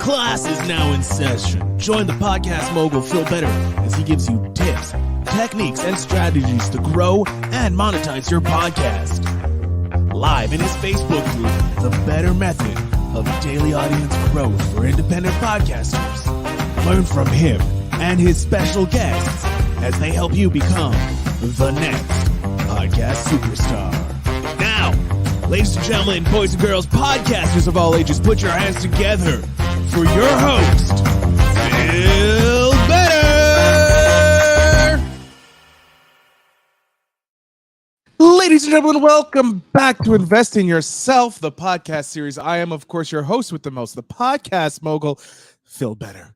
Class is now in session. Join the podcast mogul Phil Better as he gives you tips, techniques, and strategies to grow and monetize your podcast. Live in his Facebook group, The Better Method of Daily Audience Growth for Independent Podcasters. Learn from him and his special guests as they help you become the next podcast superstar. Now, ladies and gentlemen, boys and girls, podcasters of all ages, put your hands together for your host, Phil Better. Ladies and gentlemen, welcome back to Invest in Yourself, the podcast series. I am, of course, your host with the most, the podcast mogul, Phil Better.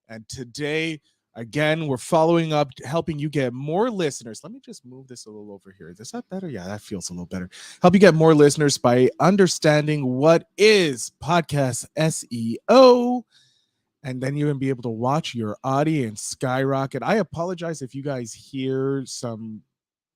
And today, again, we're following up, helping you get more listeners. Let me just move this a little over here. Is that better? Yeah, that feels a little better. Help you get more listeners by understanding what is podcast SEO. And then you're going to be able to watch your audience skyrocket. I apologize if you guys hear some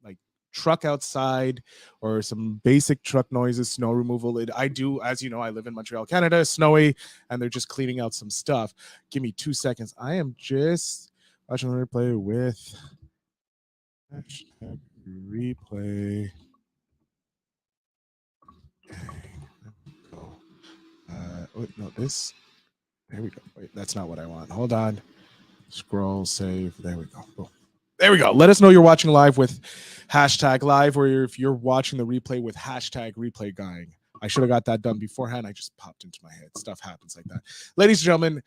like truck outside or some basic truck noises, snow removal. I do, as you know, I live in Montreal, Canada, it's snowy, and they're just cleaning out some stuff. Give me 2 seconds. I am just watching the replay with hashtag replay. Okay, there we go. Wait, no, this. There we go. Wait, that's not what I want. Hold on. Scroll, save. There we go. Boom. There we go. Let us know you're watching live with hashtag live, or if you're watching the replay with hashtag replay going. I should have got that done beforehand. I just popped into my head. Stuff happens like that. Ladies and gentlemen,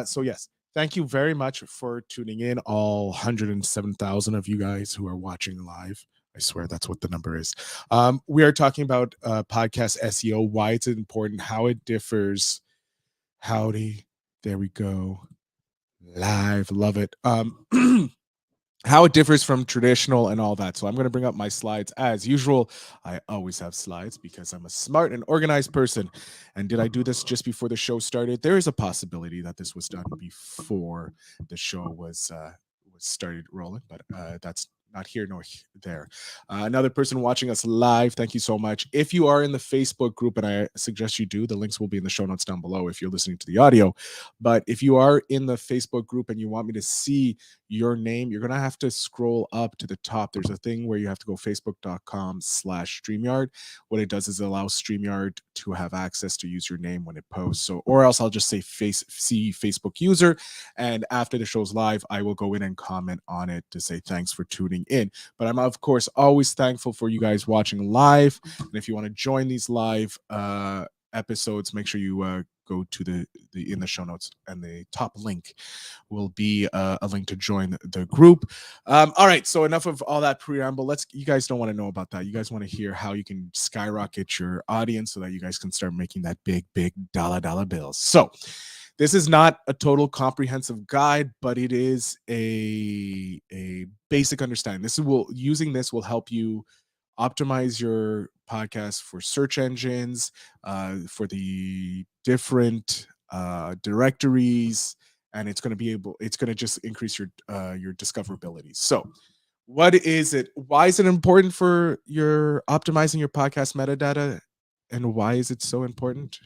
so yes, thank you very much for tuning in, all 107,000 of you guys who are watching live. I swear that's what the number is. We are talking about podcast SEO, why it's important, how it differs. Howdy. There we go. Live. Love it. How it differs from traditional and all that. So I'm going to bring up my slides as usual. I always have slides because I'm a smart and organized person. And did I do this just before the show started? There is a possibility that this was done before the show was started rolling, but that's not here nor there. Another person watching us live, thank you so much. If you are in the Facebook group, and I suggest you do, the links will be in the show notes down below if you're listening to the audio. But if you are in the Facebook group and you want me to see your name, you're going to have to scroll up to the top. There's a thing where you have to go facebook.com/StreamYard. What it does is it allows StreamYard to have access to use your name when it posts. So, or else I'll just say see Facebook user. And after the show's live, I will go in and comment on it to say thanks for tuning in. But I'm, of course, always thankful for you guys watching live. And if you want to join these live episodes, make sure you go to the in the show notes, and the top link will be a link to join the group. All right, so enough of all that preamble. You guys don't want to know about that. You guys want to hear how you can skyrocket your audience so that you guys can start making that big dollar bills. So this is not a total comprehensive guide, but it is a basic understanding. Using this will help you optimize your podcast for search engines, for the different directories, and it's going to just increase your discoverability. So what is it? Why is it important for your optimizing your podcast metadata, and why is it so important?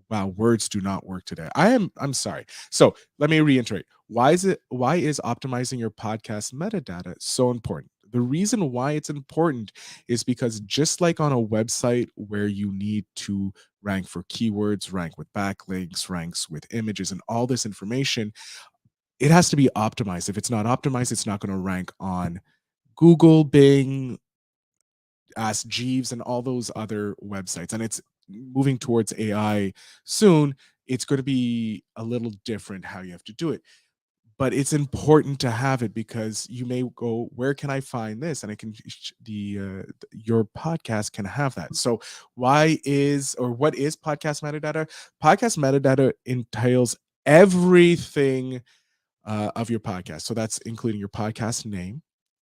Wow, words do not work today. I'm sorry. So let me reiterate. Why is optimizing your podcast metadata so important? The reason why it's important is because just like on a website where you need to rank for keywords, rank with backlinks, ranks with images, and all this information, it has to be optimized. If it's not optimized, it's not going to rank on Google, Bing, Ask Jeeves, and all those other websites. And it's moving towards AI soon. It's going to be a little different how you have to do it, but it's important to have it because you may go, where can I find this? And I can your podcast can have that. So what is podcast metadata? Podcast metadata entails everything of your podcast. So that's including your podcast name,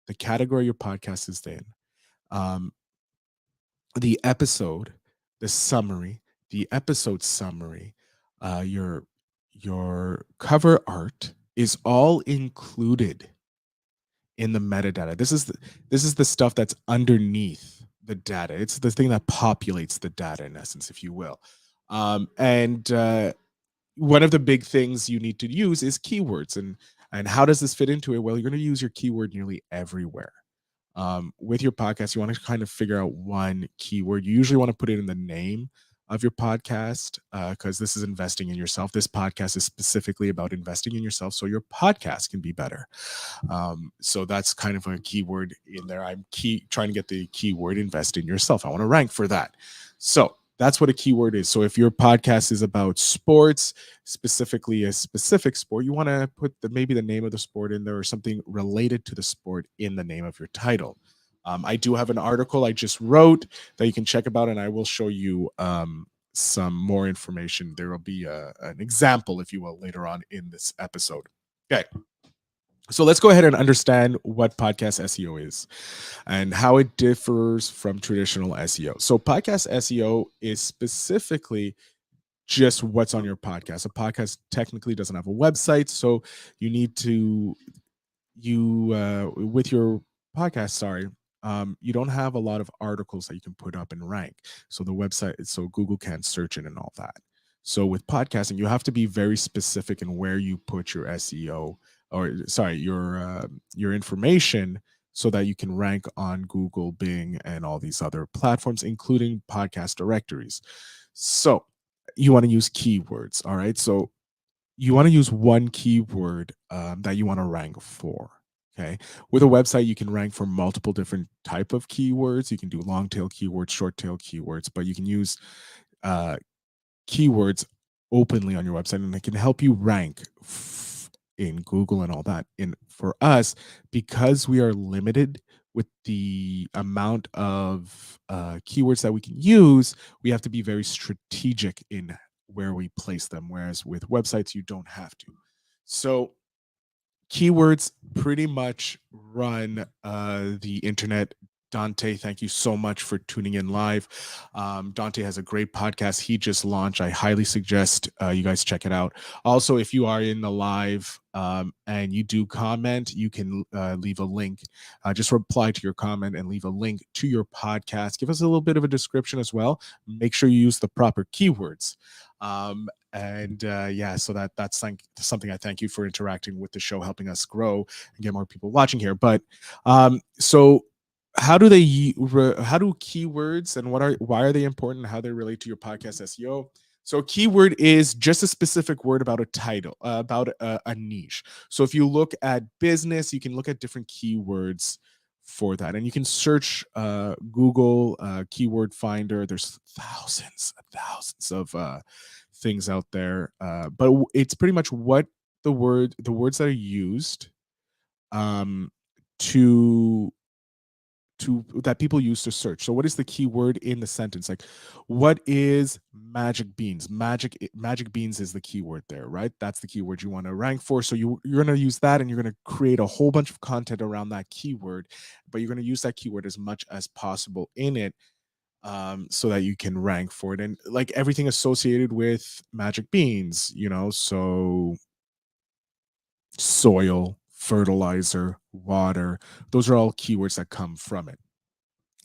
the category your podcast is in, um, the episode, the summary, the episode summary, your cover art is all included in the metadata. This is the stuff that's underneath the data. It's the thing that populates the data, in essence, if you will. And one of the big things you need to use is keywords. And how does this fit into it? Well, you're going to use your keyword nearly everywhere. With your podcast, you want to kind of figure out one keyword. You usually want to put it in the name of your podcast because this is investing in yourself. This podcast is specifically about investing in yourself so your podcast can be better. So that's kind of a keyword in there. I'm trying to get the keyword invest in yourself. I want to rank for that. So that's what a keyword is. So if your podcast is about sports, specifically a specific sport, you want to put maybe the name of the sport in there or something related to the sport in the name of your title. I do have an article I just wrote that you can check about, and I will show you some more information. There will be an example, if you will, later on in this episode. Okay. So let's go ahead and understand what podcast SEO is and how it differs from traditional SEO. So podcast SEO is specifically just what's on your podcast. A podcast technically doesn't have a website, so you need to with your podcast, you don't have a lot of articles that you can put up and rank. So the website, so Google can't search it and all that. So with podcasting, you have to be very specific in where you put your SEO your information so that you can rank on Google, Bing, and all these other platforms, including podcast directories. So you want to use keywords. All right. So you want to use one keyword that you want to rank for. Okay. With a website, you can rank for multiple different type of keywords. You can do long tail keywords, short tail keywords, but you can use keywords openly on your website, and it can help you rank in Google and all that. And for us, because we are limited with the amount of keywords that we can use, we have to be very strategic in where we place them. Whereas with websites, you don't have to. So keywords pretty much run the internet. Dante, thank you so much for tuning in live. Dante has a great podcast he just launched. I highly suggest you guys check it out. Also, if you are in the live and you do comment, you can leave a link. Just reply to your comment and leave a link to your podcast. Give us a little bit of a description as well. Make sure you use the proper keywords. So that's something I thank you for interacting with the show, helping us grow and get more people watching here. But so how do keywords and why are they important? How they relate to your podcast SEO? So a keyword is just a specific word about a title, about a niche. So if you look at business, you can look at different keywords for that, and you can search Google keyword finder. There's thousands of things out there, but it's pretty much what the words that are used to that people use to search. So what is the keyword in the sentence? Like, what is magic beans? Magic beans is the keyword there, right? That's the keyword you want to rank for. So you're going to use that, and you're going to create a whole bunch of content around that keyword, but you're going to use that keyword as much as possible in it, so that you can rank for it. And like everything associated with magic beans, so soil, fertilizer, water, those are all keywords that come from it.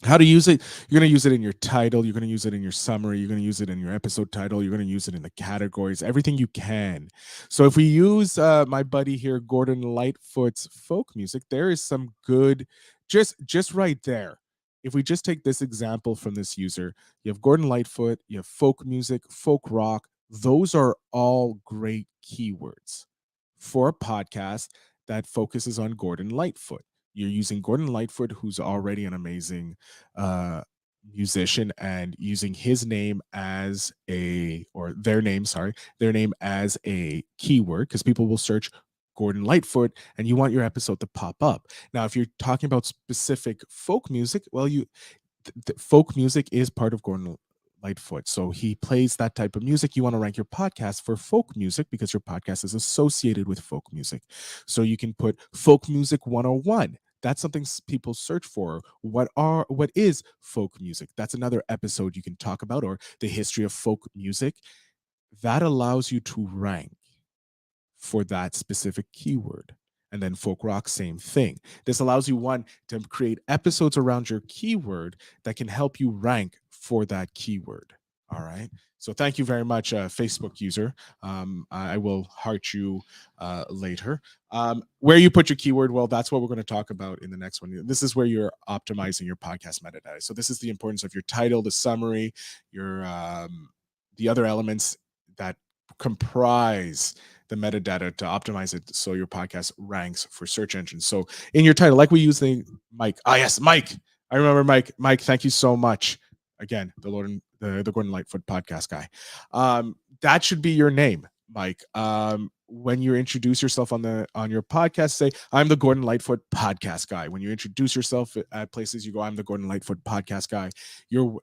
How to use it? You're going to use it in your title. You're going to use it in your summary. You're going to use it in your episode title. You're going to use it in the categories, everything you can. So if we use my buddy here, Gordon Lightfoot's folk music, there is some good just right there, if we just take this example from this user, you have Gordon Lightfoot, you have folk music, folk rock. Those are all great keywords for a podcast that focuses on Gordon Lightfoot. You're using Gordon Lightfoot, who's already an amazing uh, musician, and using his name as a, or their name, sorry, their name as a keyword, because people will search Gordon Lightfoot and you want your episode to pop up. Now, if you're talking about specific folk music, well, folk music is part of Gordon Lightfoot. So he plays that type of music. You want to rank your podcast for folk music because your podcast is associated with folk music. So you can put folk music 101. That's something people search for. What is folk music? That's another episode you can talk about, or the history of folk music. That allows you to rank for that specific keyword. And then folk rock, same thing. This allows you, one, to create episodes around your keyword that can help you rank for that keyword. All right. So thank you very much, Facebook user. I will heart you later. Where you put your keyword, well, that's what we're going to talk about in the next one. This is where you're optimizing your podcast metadata. So this is the importance of your title, the summary, your the other elements that comprise the metadata to optimize it so your podcast ranks for search engines. So in your title, like we use the Mike. Ah, yes, Mike. I remember Mike. Mike, thank you so much. Again, the Gordon Lightfoot podcast guy. That should be your name, Mike. When you introduce yourself on your podcast, say, I'm the Gordon Lightfoot podcast guy. When you introduce yourself at places, you go, I'm the Gordon Lightfoot podcast guy.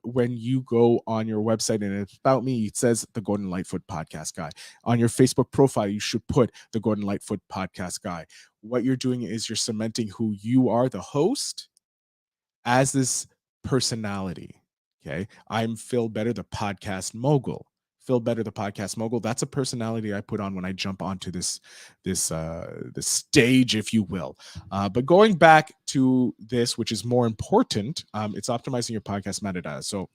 When you go on your website and it's about me, it says the Gordon Lightfoot podcast guy. On your Facebook profile, you should put the Gordon Lightfoot podcast guy. What you're doing is you're cementing who you are, the host, as this personality. Okay. I'm Phil Better, the podcast mogul. Phil Better, the podcast mogul. That's a personality I put on when I jump onto this stage, if you will. But going back to this, which is more important, it's optimizing your podcast metadata. So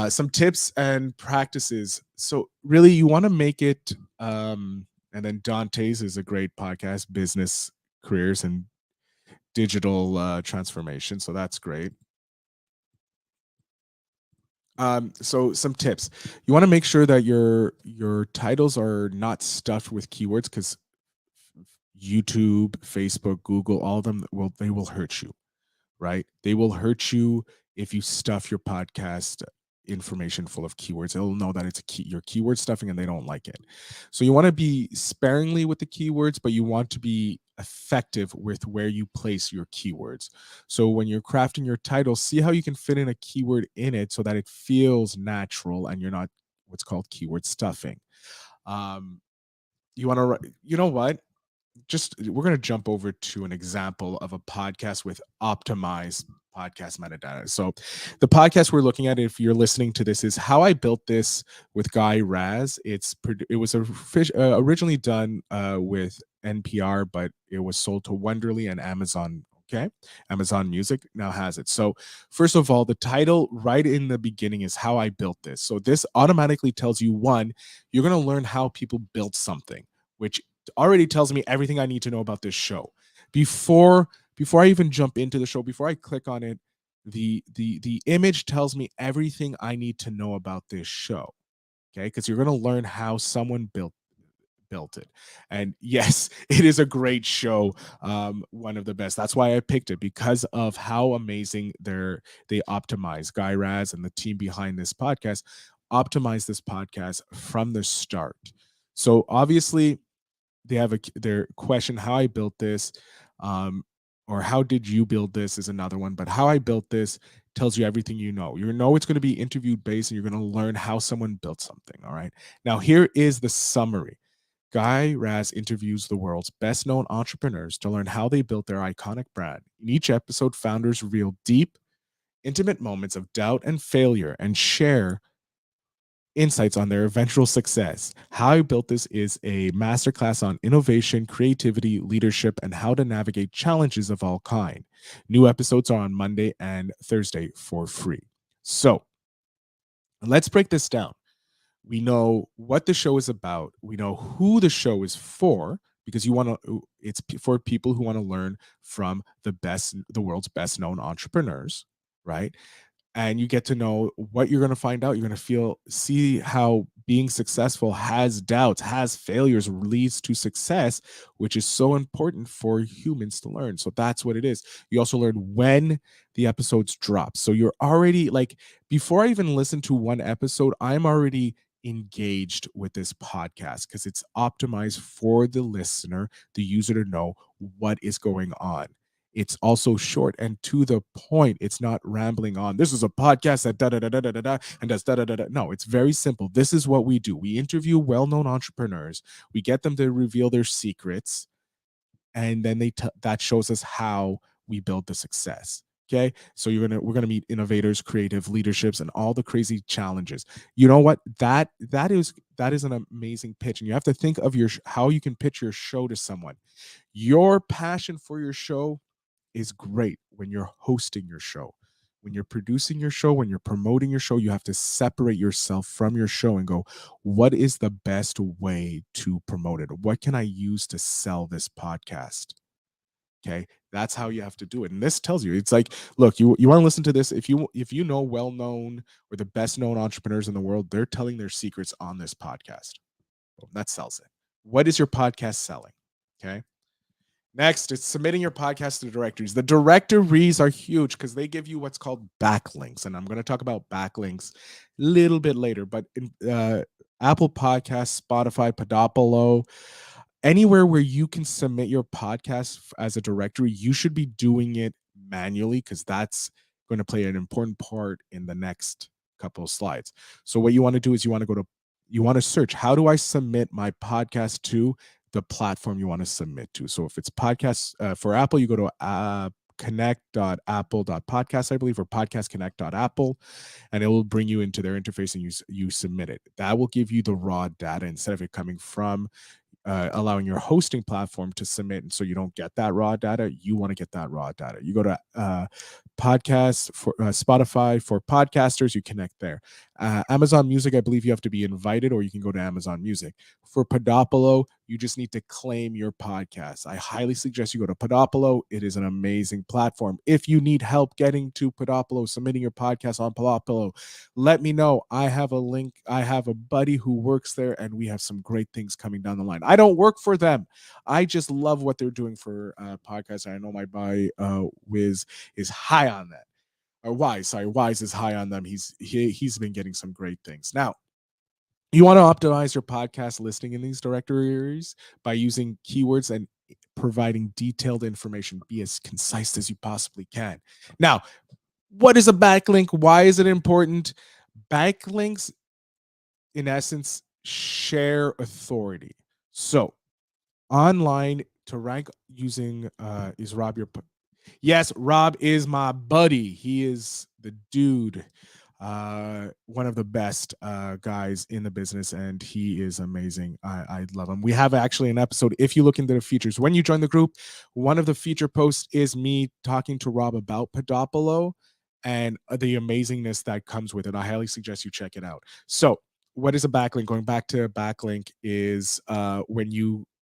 some tips and practices. So really, you want to make it. And then Dante's is a great podcast, business, careers, and digital transformation. So that's great. So some tips. You want to make sure that your titles are not stuffed with keywords, because YouTube, Facebook, Google, all of them they will hurt you, right? They will hurt you if you stuff your podcast information full of keywords. They'll know that you're keyword stuffing and they don't like it. So you want to be sparingly with the keywords, but you want to be effective with where you place your keywords. So when you're crafting your title, see how you can fit in a keyword in it so that it feels natural and you're not what's called keyword stuffing. You want to, you know what? We're going to jump over to an example of a podcast with optimized podcast metadata. So the podcast we're looking at, if you're listening to this, is How I Built This with Guy Raz. It was originally done with NPR, but it was sold to Wonderly and Amazon. Okay. Amazon Music now has it. So first of all, the title right in the beginning is How I Built This. So this automatically tells you, one, you're going to learn how people built something, which already tells me everything I need to know about this show. Before I even jump into the show, before I click on it, the image tells me everything I need to know about this show. Okay, because you're going to learn how someone built it. And yes, it is a great show, one of the best. That's why I picked it, because of how amazing they optimize. Guy Raz and the team behind this podcast optimize this podcast from the start. So obviously they have their question, how I built this, or how did you build this is another one, but how I built this tells you everything you know. You know it's going to be interview based and you're going to learn how someone built something. All right. Now here is the summary. Guy Raz interviews the world's best known entrepreneurs to learn how they built their iconic brand. In each episode, founders reveal deep, intimate moments of doubt and failure and share insights on their eventual success. How I Built This is a masterclass on innovation, creativity, leadership, and how to navigate challenges of all kind. New episodes are on Monday and Thursday for free. So let's break this down. We know what the show is about. We know who the show is for, because it's for people who want to learn from the world's best known entrepreneurs, right? And you get to know what you're going to find out. You're going to see how being successful has doubts, has failures, leads to success, which is so important for humans to learn. So that's what it is. You also learn when the episodes drop. So you're already like, before I even listen to one episode, I'm already engaged with this podcast because it's optimized for the listener, the user, to know what is going on. It's also short and to the point. It's not rambling on. This is a podcast that da da da da da da and does da da da da. No, it's very simple. This is what we do. We interview well-known entrepreneurs. We get them to reveal their secrets, and then that shows us how we build the success. Okay, so we're gonna meet innovators, creative leaderships, and all the crazy challenges. You know what? That is an amazing pitch, and you have to think of how you can pitch your show to someone. Your passion for your show is great when you're hosting your show. When you're producing your show, when you're promoting your show, you have to separate yourself from your show and go, what is the best way to promote it? What can I use to sell this podcast? Okay, that's how you have to do it. And this tells you, it's like, look, you want to listen to this. If you know well-known or the best known entrepreneurs in the world, they're telling their secrets on this podcast. Well, that sells it. What is your podcast selling? Okay. Next, it's submitting your podcast to the directories. The directories are huge because they give you what's called backlinks. And I'm going to talk about backlinks a little bit later. But in Apple Podcasts, Spotify, Podopolo, anywhere where you can submit your podcast as a directory, you should be doing it manually because that's going to play an important part in the next couple of slides. So what you want to do is you want to search, how do I submit my podcast to the platform you want to submit to? So if it's podcasts for Apple, you go to connect.apple.podcast, I believe, or podcastconnect.apple, and it will bring you into their interface and you submit it. That will give you the raw data instead of it coming from allowing your hosting platform to submit. And so you don't get that raw data. You want to get that raw data. You go to podcasts for Spotify for podcasters, you connect there. Amazon Music, I believe you have to be invited, or you can go to Amazon Music. For Podopolo, you just need to claim your podcast. I highly suggest you go to Podopolo. It is an amazing platform. If you need help getting to Podopolo, submitting your podcast on Podopolo, let me know. I have a link. I have a buddy who works there, and we have some great things coming down the line. I don't work for them. I just love what they're doing for podcasts. I know my buddy Wiz is high on that. Or Wise is high on them. He's been getting some great things. Now, you want to optimize your podcast listing in these directories by using keywords and providing detailed information. Be as concise as you possibly can. Now, what is a backlink? Why is it important? Backlinks, in essence, share authority. So online to rank using is Rob your yes, Rob is my buddy. He is the dude, one of the best guys in the business, and he is amazing. I love him. We have actually an episode, if you look into the features, when you join the group, one of the feature posts is me talking to Rob about Podopolo and the amazingness that comes with it. I highly suggest you check it out. So what is a backlink? Going back to backlink is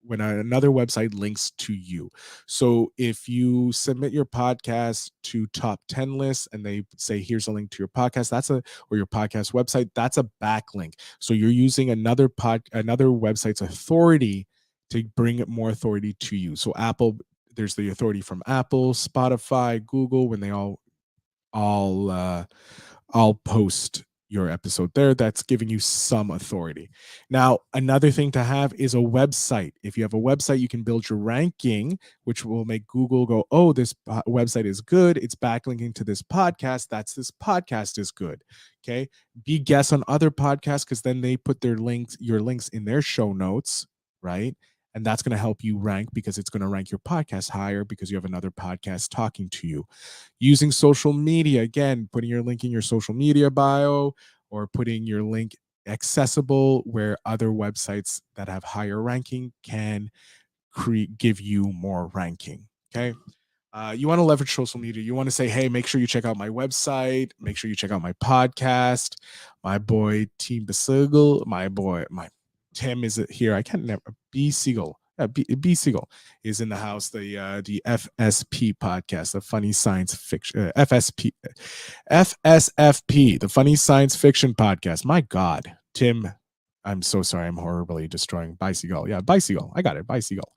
when another website links to you. So if you submit your podcast to top 10 lists and they say, here's a link to your podcast, or your podcast website, that's a backlink. So you're using another website's authority to bring more authority to you. So Apple, there's the authority from Apple, Spotify, Google, when they I'll post your episode there. That's giving you some authority. Now, another thing to have is a website. If you have a website, you can build your ranking, which will make Google go, oh, this website is good. It's backlinking to this podcast. This podcast is good. Okay. Be guests on other podcasts because then they put your links in their show notes, right? And that's going to help you rank because it's going to rank your podcast higher because you have another podcast talking to you. Using social media, again, putting your link in your social media bio or putting your link accessible where other websites that have higher ranking can give you more ranking. Okay. You want to leverage social media. You want to say, hey, make sure you check out my website. Make sure you check out my podcast. My boy, Team Basigal, my Tim is here. I can't never B Siegel. B Siegel is in the house. The FSP podcast, the Funny Science Fiction FSFP, the Funny Science Fiction podcast. My God, Tim, I'm so sorry. I'm horribly destroying Bicycle. Yeah, Bicycle. I got it. Bicycle.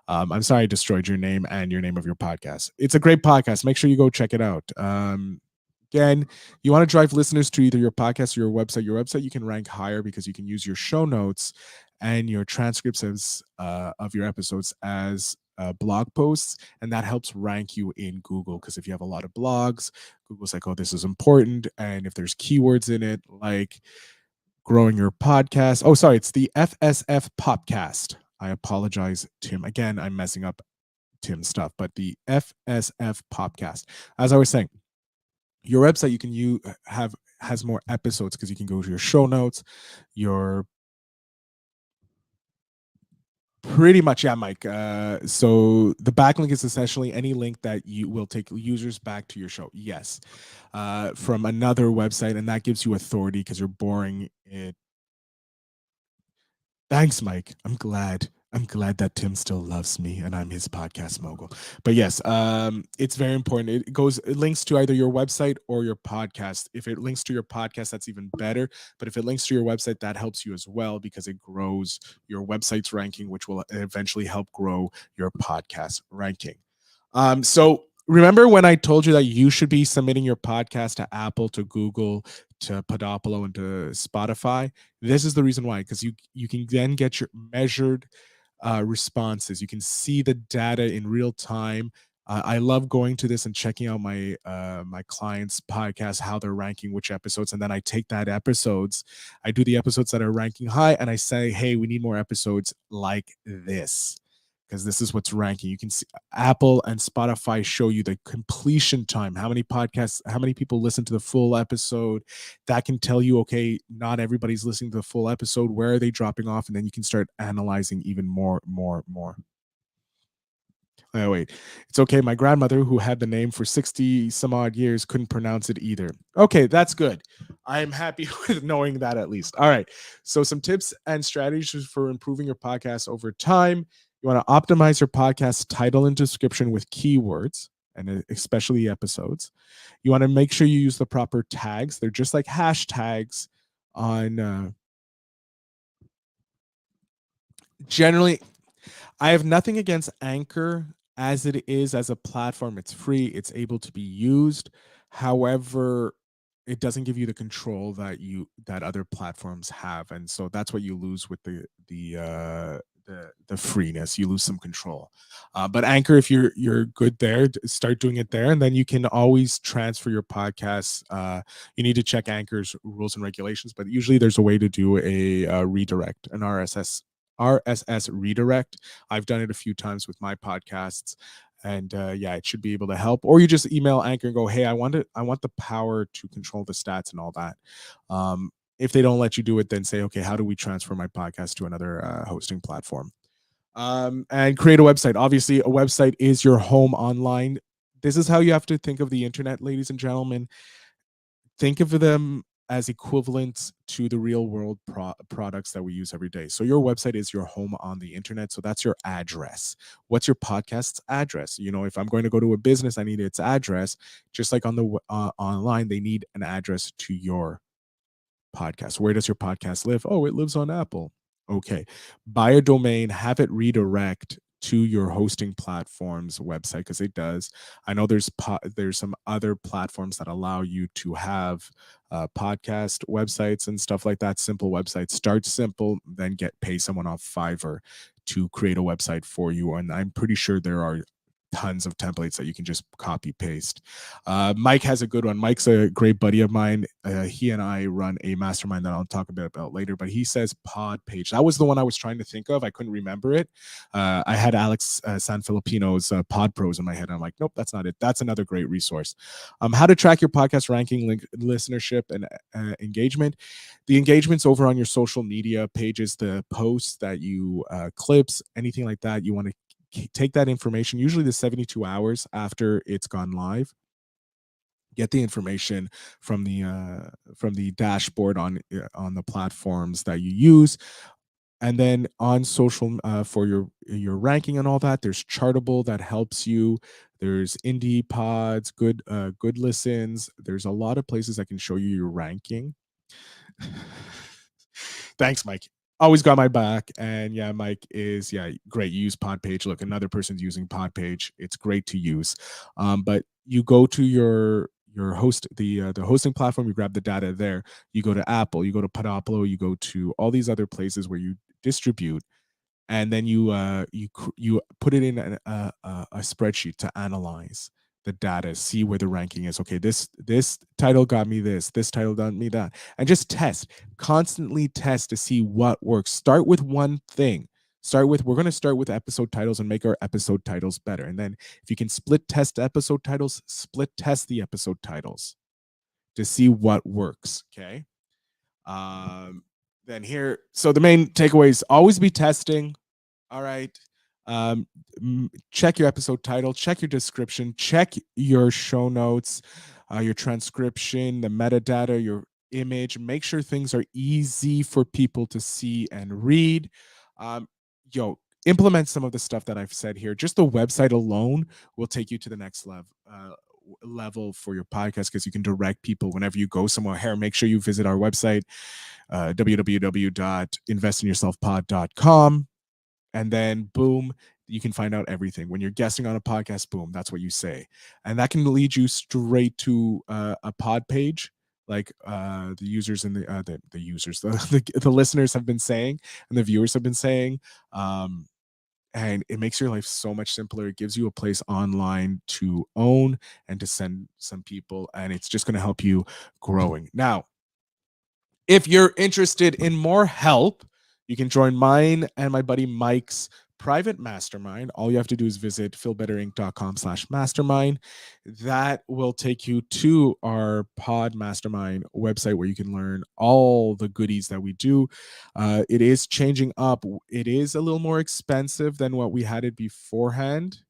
I'm sorry I destroyed your name and your name of your podcast. It's a great podcast. Make sure you go check it out. Again, you want to drive listeners to either your podcast or your website. Your website, you can rank higher because you can use your show notes and your transcripts of your episodes as blog posts, and that helps rank you in Google. Because if you have a lot of blogs, Google's like, oh, this is important. And if there's keywords in it, like growing your podcast. Oh, sorry, it's the FSF Podcast. I apologize, Tim. Again, I'm messing up Tim's stuff, but the FSF Podcast. As I was saying, your website you can has more episodes because you can go to your show notes, your pretty much, yeah, Mike. So the backlink is essentially any link that you will take users back to your show. Yes, from another website, and that gives you authority because you're boring it. Thanks, Mike. I'm glad. I'm glad that Tim still loves me and I'm his podcast mogul. But yes, it's very important. It links to either your website or your podcast. If it links to your podcast, that's even better. But if it links to your website, that helps you as well because it grows your website's ranking, which will eventually help grow your podcast ranking. So remember when I told you that you should be submitting your podcast to Apple, to Google, to Podopolo, and to Spotify? This is the reason why, because you can then get your measured responses. You can see the data in real time. I love going to this and checking out my my clients' podcasts, how they're ranking which episodes, and then I take that episodes. I do the episodes that are ranking high, and I say, hey, we need more episodes like this because this is what's ranking. You can see Apple and Spotify show you the completion time, how many podcasts, how many people listen to the full episode. That can tell you, okay, not everybody's listening to the full episode. Where are they dropping off? And then you can start analyzing even more. Oh, wait, it's okay. My grandmother, who had the name for 60 some odd years, couldn't pronounce it either. Okay, that's good. I'm happy with knowing that at least. All right. So, some tips and strategies for improving your podcast over time. You want to optimize your podcast title and description with keywords, and especially episodes. You want to make sure you use the proper tags. They're just like hashtags on generally. I have nothing against Anchor as it is as a platform. It's free, it's able to be used. However, it doesn't give you the control that other platforms have, and so that's what you lose with the freeness. You lose some control. But Anchor, if you're good there, start doing it there, and then you can always transfer your podcasts. You need to check Anchor's rules and regulations, but usually there's a way to do a redirect, an RSS redirect. I've done it a few times with my podcasts, and yeah, it should be able to help. Or you just email Anchor and go, hey, I want the power to control the stats and all that. If they don't let you do it, then say, okay, how do we transfer my podcast to another hosting platform? And create a website. Obviously, a website is your home online. This is how you have to think of the internet, ladies and gentlemen. Think of them as equivalent to the real world products that we use every day. So your website is your home on the internet. So that's your address. What's your podcast's address? You know, if I'm going to go to a business, I need its address. Just like on the online, they need an address to your podcast. Where does your podcast live? Oh, it lives on Apple. Okay. Buy a domain, have it redirect to your hosting platform's website because it does. I know there's some other platforms that allow you to have podcast websites and stuff like that. Simple websites. Start simple, then pay someone off Fiverr to create a website for you. And I'm pretty sure there are tons of templates that you can just copy paste. Mike has a good one. Mike's a great buddy of mine. He and I run a mastermind that I'll talk a bit about later, but he says pod page. That was the one I was trying to think of. I couldn't remember it. I had Alex Sanfilippo's pod pros in my head. I'm like, nope, that's not it. That's another great resource. How to track your podcast ranking, listenership, and engagement. The engagements over on your social media pages, the posts that you clips, anything like that, you want to take that information, usually the 72 hours after it's gone live. Get the information from the dashboard on the platforms that you use. And then on social for your ranking and all that, there's Chartable that helps you. There's Indie Pods, good listens. There's a lot of places that can show you your ranking. Thanks, Mike. Always got my back. And yeah, Mike is great. You use Podpage. Look, another person's using Podpage. It's great to use. But you go to your host the hosting platform. You grab the data there. You go to Apple. You go to Podopolo. You go to all these other places where you distribute, and then you put it in a spreadsheet to analyze the data, see where the ranking is. Okay, this title got me this title got me that, and just constantly test to see what works. Start with one thing. We're going to start with episode titles and make our episode titles better. And then if you can split test episode titles, split test the episode titles to see what works. Okay. Then here, so the main takeaways: always be testing. All right. Check your episode title, check your description, check your show notes, your transcription, the metadata, your image. Make sure things are easy for people to see and read. Implement some of the stuff that I've said here. Just the website alone will take you to the next level for your podcast, because you can direct people whenever you go somewhere. Here, make sure you visit our website, www.investinyourselfpod.com. And then boom, you can find out everything. When you're guesting on a podcast, boom, that's what you say. And that can lead you straight to a pod page, like the users and the users, the listeners have been saying, and the viewers have been saying. And it makes your life so much simpler. It gives you a place online to own and to send some people, and it's just going to help you growing. Now, if you're interested in more help, you can join mine and my buddy Mike's private mastermind. All you have to do is visit philbetterinc.com/mastermind. That will take you to our pod mastermind website, where you can learn all the goodies that we do. It is changing up. It is a little more expensive than what we had it beforehand.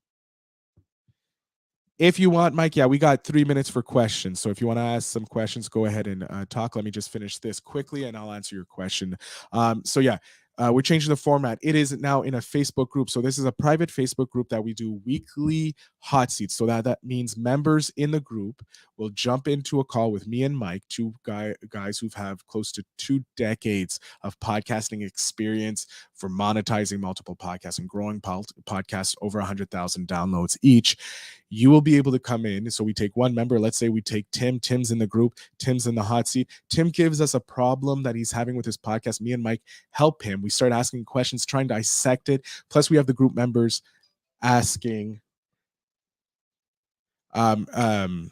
If you want, Mike, we got 3 minutes for questions. So if you want to ask some questions, go ahead and talk. Let me just finish this quickly and I'll answer your question. We're changing the format. It is now in a Facebook group. So this is a private Facebook group that we do weekly hot seats. So that means members in the group will jump into a call with me and Mike, two guys who've have close to 2 decades of podcasting experience for monetizing multiple podcasts and growing podcasts over 100,000 downloads each. You will be able to come in. So we take one member. Let's say we take Tim. Tim's in the group. Tim's in the hot seat. Tim gives us a problem that he's having with his podcast. Me and Mike help him. We start asking questions, trying to dissect it. Plus, we have the group members asking and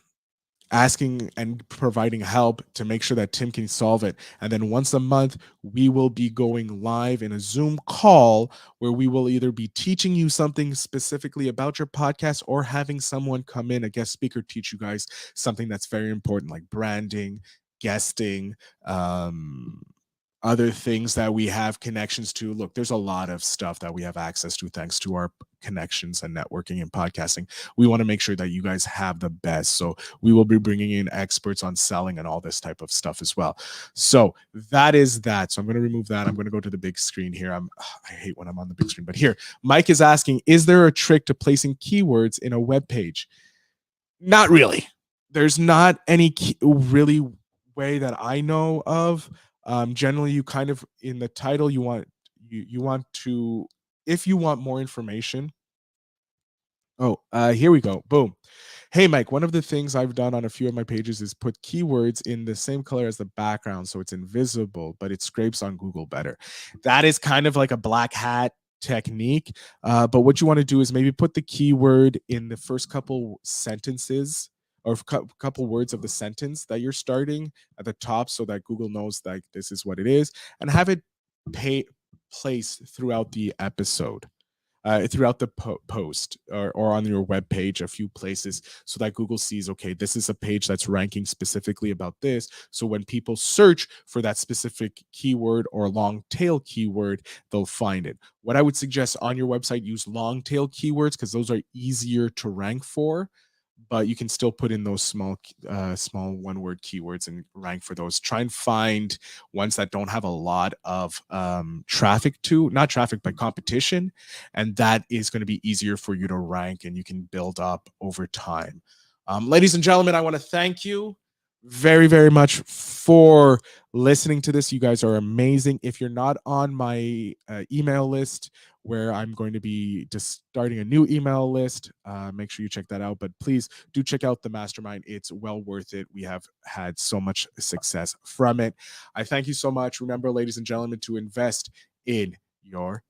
providing help to make sure that Tim can solve it. And then once a month, we will be going live in a Zoom call where we will either be teaching you something specifically about your podcast, or having someone come in, a guest speaker, teach you guys something that's very important, like branding, guesting, other things that we have connections to. Look, there's a lot of stuff that we have access to thanks to our connections and networking and podcasting. We want to make sure that you guys have the best. So we will be bringing in experts on selling and all this type of stuff as well. So that is that. So I'm going to remove that. I'm going to go to the big screen here. I hate when I'm on the big screen, but here, Mike is asking, is there a trick to placing keywords in a web page? Not really. There's not any really way that I know of. Generally, you kind of, in the title, you want to, if you want more information. Here we go. Boom. Hey, Mike, one of the things I've done on a few of my pages is put keywords in the same color as the background, so it's invisible, but it scrapes on Google better. That is kind of like a black hat technique. But what you want to do is maybe put the keyword in the first couple sentences, or couple words of the sentence that you're starting at the top, so that Google knows that this is what it is, and have it placed throughout the episode, throughout the post, or on your web page, a few places, so that Google sees, okay, this is a page that's ranking specifically about this. So when people search for that specific keyword or long tail keyword, they'll find it. What I would suggest on your website, use long tail keywords, because those are easier to rank for. but you can still put in those small one-word keywords and rank for those. Try and find ones that don't have a lot of traffic to, not traffic, but competition. And that is going to be easier for you to rank, and you can build up over time. Ladies and gentlemen, I want to thank you very, very much for listening to this. You guys are amazing. If you're not on my email list, where I'm going to be just starting a new email list, make sure you check that out. But please do check out the mastermind. It's well worth it. We have had so much success from it. I thank you so much. Remember, ladies and gentlemen, to invest in your